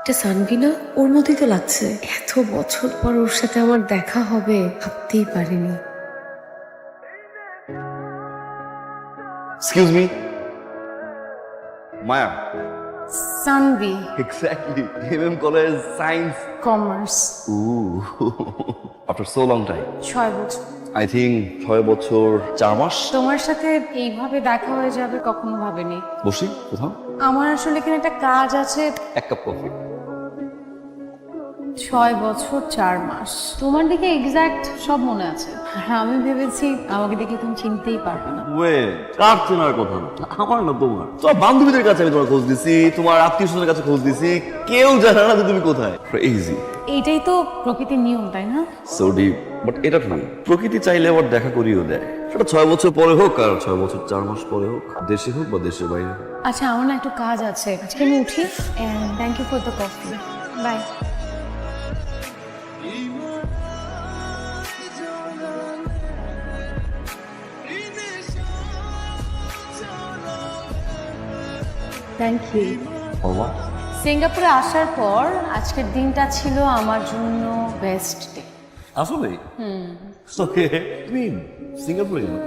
এটা সানভিনা, ওর মধ্যেই তো লাগছে। এত বছর পর ওর সাথে আমার দেখা হবে ভাবতেই পারিনি। Excuse me, Maya. Sanvi, exactly, MM college science. Commerce. After so long time. 6 বছর। আই থিঙ্ক 6 বছর 4 মাস। তোমার সাথে এইভাবে দেখা হয়ে যাবে কখনো ভাবিনি। বসি কোথাও? আমার আসলে এখানে একটা কাজ আছে। 1 কাপ কফি। 6 বছর 4 মাস। তোমার দিকে এক্সাক্ট সব মনে আছে। আর আমি ভেবেছি আমাকে দেখে তুমি চিনতেই পারবে না। কার চেনার কথা না, আমার না তোমার। তোমার বান্ধবীদের কাছে আমি তোমার খোঁজ দিছি, তোমার আত্মীয় স্বজনের কাছে খোঁজ দিছি, কেউ জানে না যে তুমি কোথায়। ক্রেজি। এইটাই তো প্রকৃতির নিয়ম, তাই না? So deep. বাট এটা ট্রু, প্রকৃতি চাইলে আবার দেখা করিয়েও দেয়। সেটা 6 বছর পরে হোক আর 6 বছর 4 মাস পরে হোক, দেশে হোক বা দেশের বাইরে। আচ্ছা, আমার না একটু কাজ আছে, আজকে আমি উঠি। And thank you for the coffee. Bye. Thank you. বাবা, সিঙ্গাপুরে আসার পর আজকের দিনটা ছিল আমার জন্য বেস্ট ডে। আসলে ওকে, তুমি সিঙ্গাপুরে গেলে?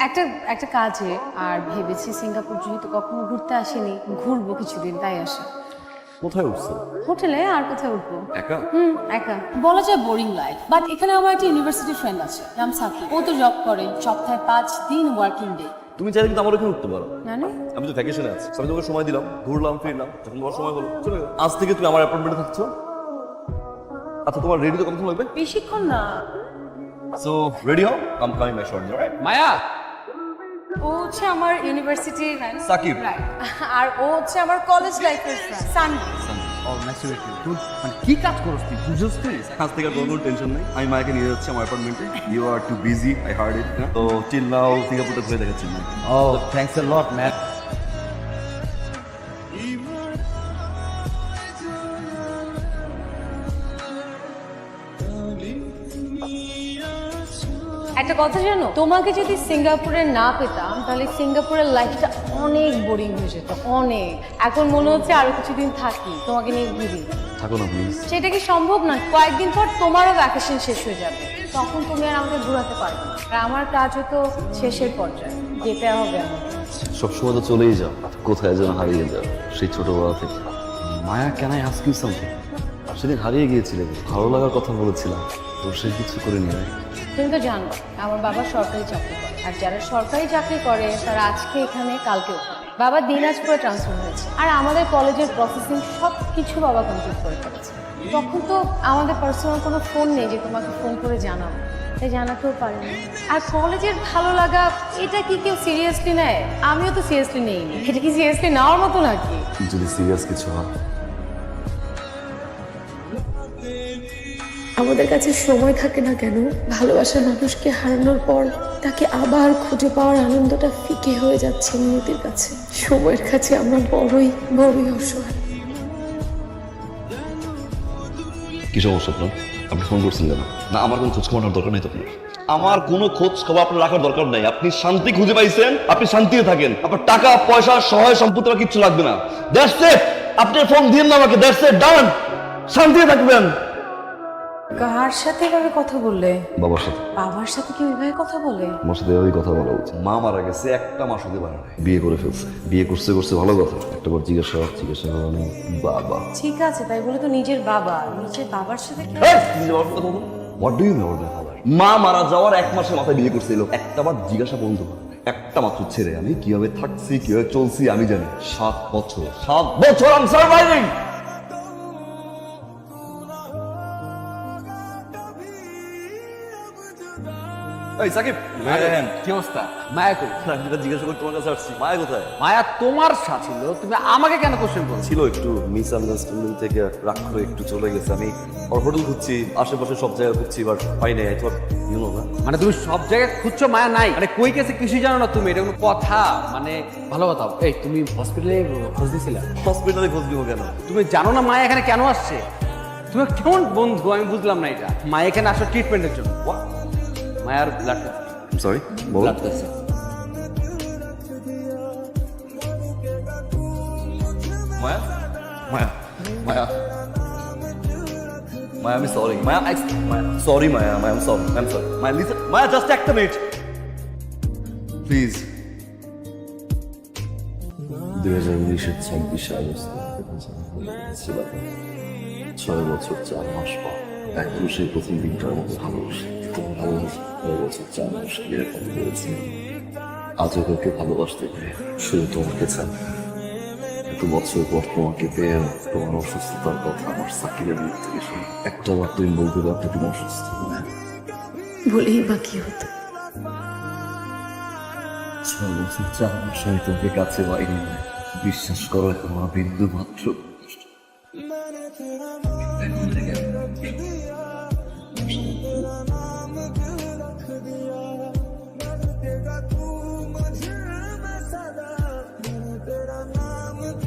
একটা একটা কাজে, আর ভেবেছি সিঙ্গাপুর যেহেতু কখনো ঘুরতে আসেনি, ঘুরবো কিছুদিন, তাই আসা। কোথায় উঠছো? হোটেলে। আর কোথায় উঠবো? একা? একা। বলা যায় বোরিং লাইফ, বাট এখানে আমার একটা ইউনিভার্সিটি ফ্রেন্ড আছে, নাম সাকি। ও তো জব করে, সপ্তাহে 5 দিন ওয়ার্কিং ডে। তুমি চাইলে কিন্তু আমার এখানে উঠতে পারো। মানে আমি তো ভ্যাকেশনে আছি, আমি তোমাকে সময় দিলাম, ঘুরলাম ফিরলাম, যখন তোমার সময় হলো চলে গেলো। আজ থেকে তুমি আমার অ্যাপার্টমেন্টে থাকছো। আচ্ছা, তোমার রেডি তো কতক্ষণ লাগবে? বেশিক্ষণ না। সো রেডি হও, I'm coming my short, right? মায়া, ও হচ্ছে আমার ইউনিভার্সিটির ফ্রেন্ড সাকিব। রাইট, আর ও হচ্ছে আমার কলেজ লাইফের ফ্রেন্ড সানভি। মানে কি কাজ করছ তুই, বুঝছিস তুই? আজ থেকে আর কোনো টেনশন নেই, আমি মায়াকে নিয়ে যাচ্ছি আমার অ্যাপার্টমেন্টে। You are too busy, I heard it. তো টিল নাও সিঙ্গাপুরটা ঘুরে দেখাচ্ছি না। Oh thanks a lot man. একটা কথা জানো, তোমাকে যদি সিঙ্গাপুরে না পেতাম তাহলে সিঙ্গাপুরের লাইফটা অনেক বোরিং হয়ে যেত, অনেক। এখন মনে হচ্ছে আরো কিছুদিন থাকি, তোমাকে নিয়ে ঘুরি। থাকো না প্লিজ। সেটা কি সম্ভব না? কয়েকদিন পর তোমারও ভ্যাকেশন শেষ হয়ে যাবে, তখন তুমি আর আমাকে ঘোরাতে পারবে না। আর আমার কাজও তো শেষের পর্যায়ে, যেতে হবে আমাকে। সবসময় তো চলেই যাও, কোথায় যেন হারিয়ে যাও সেই ছোটবেলা থেকে। Maya, can I ask you something? সেদিন হারিয়ে গিয়েছিলেন, ভালো লাগার কথা বলেছিলাম, তো সে কিছু করিনি, রাইট? তুমি তো জানো আমার বাবা সরকারি চাকরি করে, আর যারা সরকারি চাকরি করে তারা আজকে এখানে কালকে ওখানে। বাবা দিনাজপুরে ট্রান্সফার হয়েছে, আর আমাদের কলেজের প্রসেসিং সব কিছু বাবা কমপ্লিট করে ফেলেছে। তখন তো আমাদের পার্সোনাল কোনো ফোন নেই যে তোমাকে ফোন করে জানাবো, তাই জানাতেও পারিনি। আর কলেজের ভালো লাগা, এটা কি কেউ সিরিয়াসলি নেয়? আমিও তো সিরিয়াসলি নেইনি। এটা কি সিরিয়াসলি নেওয়ার মতো নাকি? যদি সিরিয়াস কিছু হয়। আমাদের কাছে সময় থাকে না কেন, ভালোবাসার মানুষকে হারানোর পর তাকে আবার খুঁজে পাওয়ার আনন্দটা ফিকে হয়ে যাচ্ছে নিয়তির কাছে। সময়ের কাছে আমরা বড়ই বড়ই অসহায়। কি সমস্যা আপনার? আপনি ফোন করছেন কেন? না, আমার কোনো খোঁজ খবর রাখার দরকার নেই তো আপনার। আমার কোনো খোঁজ খবর আপনার রাখার দরকার নেই। আপনি শান্তি খুঁজে পাইছেন, আপনি শান্তিতে থাকেন। আপনার টাকা পয়সা সহায় সম্পত্তি আমার কিচ্ছু লাগবে না। That's it. আপনি ফোন দিন না আমাকে, দ্যাটস ইট, ডান। শান্তিতে থাকবেন। কার সাথে এভাবে কথা বললে? বাবার সাথে। বাবার সাথে কি ওইভাবে কথা বলে? আমার সাথে ওই কথা বলা উচিত। মা মারা গেছে, একটা মাস হতে পারে না, বিয়ে করে ফেলছে। বিয়ে করছে করছে ভালো কথা, একটা বার জিজ্ঞাসা করেনি বাবা। ঠিক আছে, তাই বলে তো নিজের বাবা, নিজের বাবার সাথে কি? What do you know about my father? মা মারা যাওয়ার 1 মাসের মাথায় বিয়ে করছিল, একটা বার জিজ্ঞাসা পর্যন্ত করে নাই। একটা মাত্র ছেড়ে আমি কিভাবে থাকছি কিভাবে চলছি আমি জানি। 7 বছর, 7 বছর আই এম সার্ভাইভিং। এই সাকিব, কি অবস্থা? মায়া কই? আমি যেটা জিজ্ঞাসা করতে তোমার কাছে আসছি, মায়া কোথায়? মায়া তোমার সাথে ছিল, তুমি আমাকে কেন কোশ্চেন করছো? ছিল একটু মিসআন্ডারস্ট্যান্ডিং থেকে রাগ করে একটু চলে গেছে। আমি ওর হোটেল খুঁজছি, আশেপাশে সব জায়গায় খুঁজছি, বাট পাই নাই। তোমার ইউ নো না, মানে তুমি সব জায়গায় খুঁজছো, মায়া নাই? মানে কই গেছে কিছুই জানো না তুমি? এটা কোনো কথা? মানে ভালো কথা। এই তুমি হসপিটালে খোঁজ দিছিলা? হসপিটালে খোঁজ দিব কেন? তুমি জানো না মায়া এখানে কেন আসছে? তুমি কেমন বন্ধু আমি বুঝলাম না এটা। মায়া এখানে আসো ট্রিটমেন্টের জন্য। মায়ার ব্লাড সরি, বলো। Blood test. মায়া, মায়া, মায়া, মায়া, আমি সরি মায়া, সরি মায়া, মায়া, আমি sorry, I am sorry Maya, listen Maya, just একটা মিনিট প্লিজ। 2019-26 আগস্ট 6 বছর 4 মাস পর এক পুরুষের প্রথম দিনটার মতো ভালোবাসি। তোমার ভালোবাসা 6 বছর 4 মাস এরকম করেছি। আজও কাউকে ভালোবাসতে পেরে শুধু তোমাকে চান। এত বছর পর তোমাকে পেয়ে তোমার অসুস্থতার কথা আমার সাকিরের মুখ থেকে শুনি। একটা বার তুমি বলতে পারতো তুমি অসুস্থ। বলেই বা কি হতো? 6 বছর 4 মাস আমি তোমাকে কাছে পাইনি। বিশ্বাস করো এখন আমার বিন্দু মাত্র এখন থেকে